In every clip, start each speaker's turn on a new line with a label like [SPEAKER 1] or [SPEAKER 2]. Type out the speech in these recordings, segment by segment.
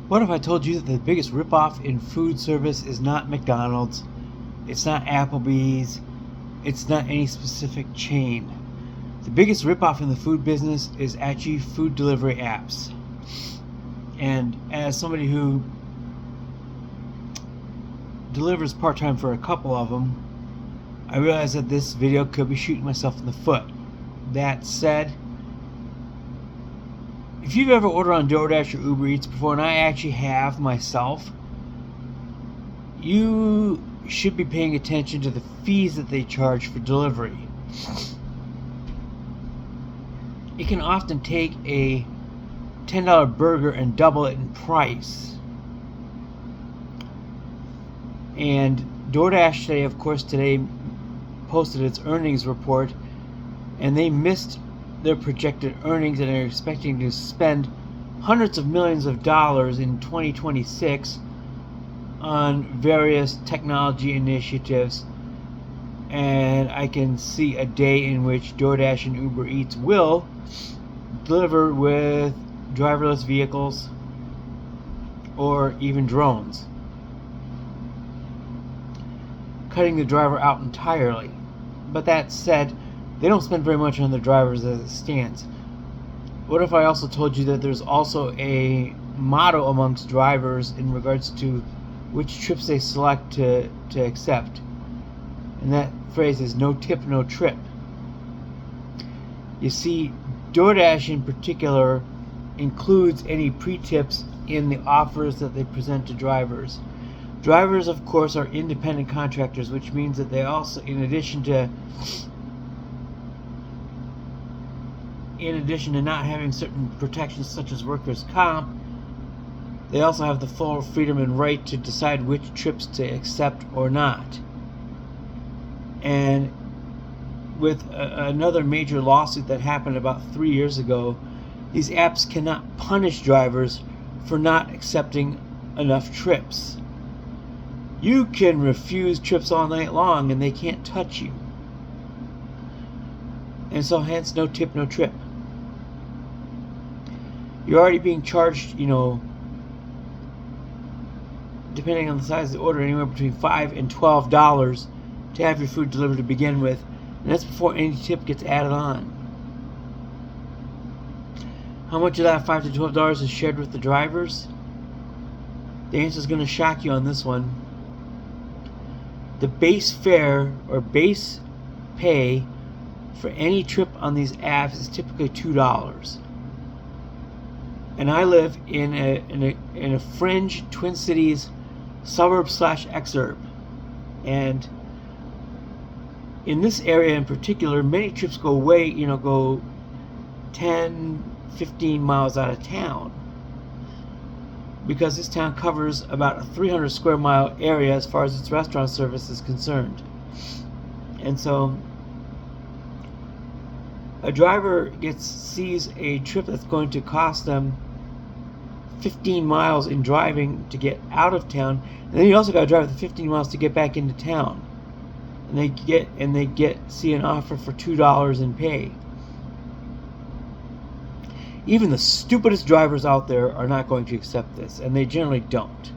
[SPEAKER 1] What if I told you that the biggest ripoff in food service is not McDonald's, it's not Applebee's, it's not any specific chain. The biggest ripoff in the food business is actually food delivery apps. And as somebody who delivers part-time for a couple of them, I realize that this video could be shooting myself in the foot. That said, if you've ever ordered on DoorDash or Uber Eats before, and I actually have myself, you should be paying attention to the fees that they charge for delivery. It can often take a $10 burger and double it in price. And DoorDash today, of course, posted its earnings report, and they missed their projected earnings, and are expecting to spend hundreds of millions of dollars in 2026 on various technology initiatives. And I can see a day in which DoorDash and Uber Eats will deliver with driverless vehicles or even drones, cutting the driver out entirely. But that said, they don't spend very much on their drivers as it stands. What if I also told you that there's also a motto amongst drivers in regards to which trips they select to accept? And that phrase is no tip, no trip. You see, DoorDash in particular includes any pre-tips in the offers that they present to drivers. Drivers, of course, are independent contractors, which means that they also, in addition to not having certain protections such as workers' comp, they also have the full freedom and right to decide which trips to accept or not. And with another major lawsuit that happened about 3 years ago, these apps cannot punish drivers for not accepting enough trips. You can refuse trips all night long and they can't touch you. And so hence no tip, no trip. You're already being charged, depending on the size of the order, anywhere between $5 and $12 to have your food delivered to begin with. And that's before any tip gets added on. How much of that $5 to $12 is shared with the drivers? The answer is going to shock you on this one. The base fare or base pay for any trip on these apps is typically $2. And I live in a fringe Twin Cities suburb/exurb, and in this area in particular, many trips go 10, 15 miles out of town, because this town covers about a 300 square mile area as far as its restaurant service is concerned. And so a driver sees a trip that's going to cost them 15 miles in driving to get out of town, and then you also got to drive the 15 miles to get back into town, and they see an offer for $2 in pay. Even the stupidest drivers out there are not going to accept this, and they generally don't.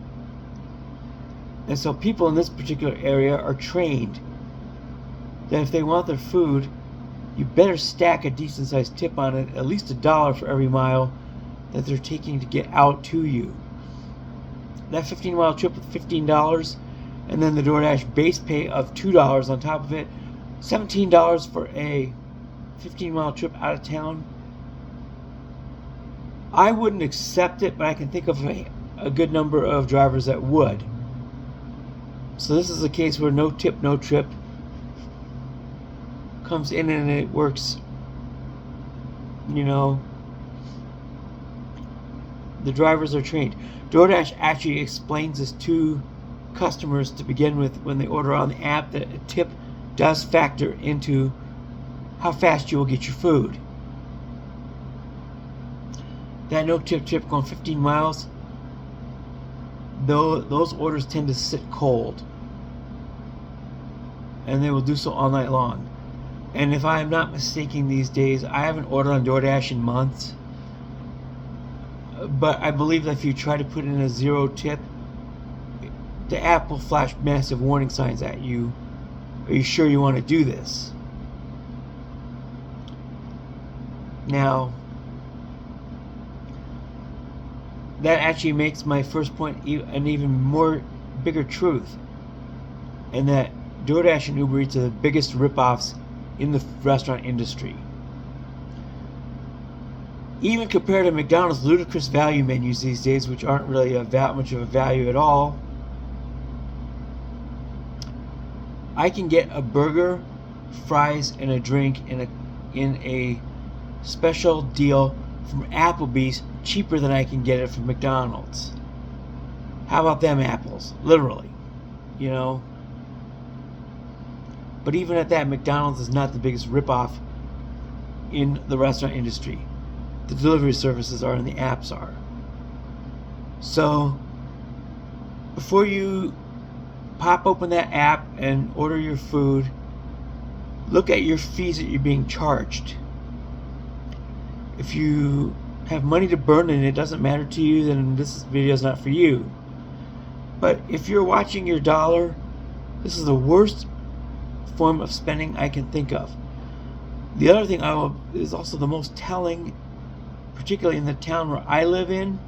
[SPEAKER 1] And so people in this particular area are trained that if they want their food, you better stack a decent sized tip on it, at least $1 for every mile that they're taking to get out to you. That 15-mile trip with $15, and then the DoorDash base pay of $2 on top of it, $17 for a 15-mile trip out of town. I wouldn't accept it, but I can think of a good number of drivers that would. So this is a case where no tip, no trip comes in, and it works. The drivers are trained. DoorDash actually explains this to customers to begin with when they order on the app, that a tip does factor into how fast you will get your food. That no tip trip going 15 miles, those orders tend to sit cold, and they will do so all night long. And if I am not mistaken, these days I haven't ordered on DoorDash in months, but I believe that if you try to put in a 0 tip, the app will flash massive warning signs at you. Are you sure you want to do this? Now, that actually makes my first point an even more bigger truth, and that DoorDash and Uber Eats are the biggest ripoffs in the restaurant industry. Even compared to McDonald's ludicrous value menus these days, which aren't really that much of a value at all, I can get a burger, fries, and a drink in a special deal from Applebee's cheaper than I can get it from McDonald's. How about them apples? Literally, you know. But even at that, McDonald's is not the biggest ripoff in the restaurant industry. The delivery services are and the apps are. So, before you pop open that app and order your food, look at your fees that you're being charged. If you have money to burn and it doesn't matter to you, then this video is not for you. But if you're watching your dollar, this is the worst form of spending I can think of. The other thing is also the most telling, particularly in the town where I live in.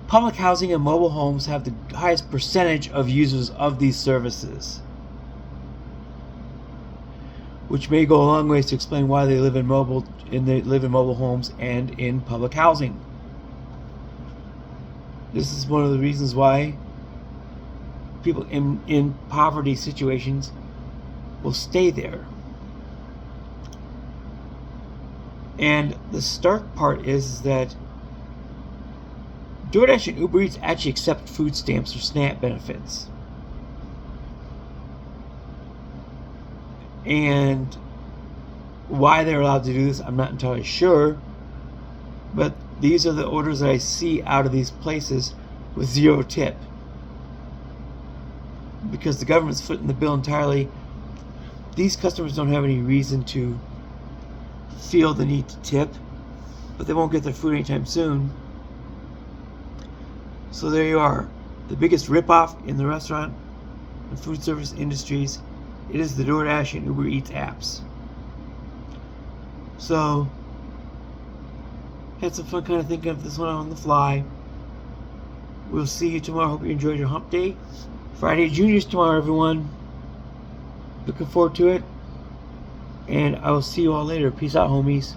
[SPEAKER 1] Public housing and mobile homes have the highest percentage of users of these services, which may go a long ways to explain why they live in mobile homes and in public housing. This is one of the reasons why people in poverty situations will stay there. And the stark part is that DoorDash and Uber Eats actually accept food stamps or SNAP benefits. And why they're allowed to do this, I'm not entirely sure. But these are the orders that I see out of these places with 0 tip. Because the government's footing the bill entirely. These customers don't have any reason to feel the need to tip, but they won't get their food anytime soon. So there you are, the biggest ripoff in the restaurant and food service industries. It is the DoorDash and Uber Eats apps. So, had some fun kind of thinking of this one on the fly. We'll see you tomorrow. Hope you enjoyed your hump day. Friday Juniors tomorrow, everyone. Looking forward to it. And I will see you all later. Peace out, homies.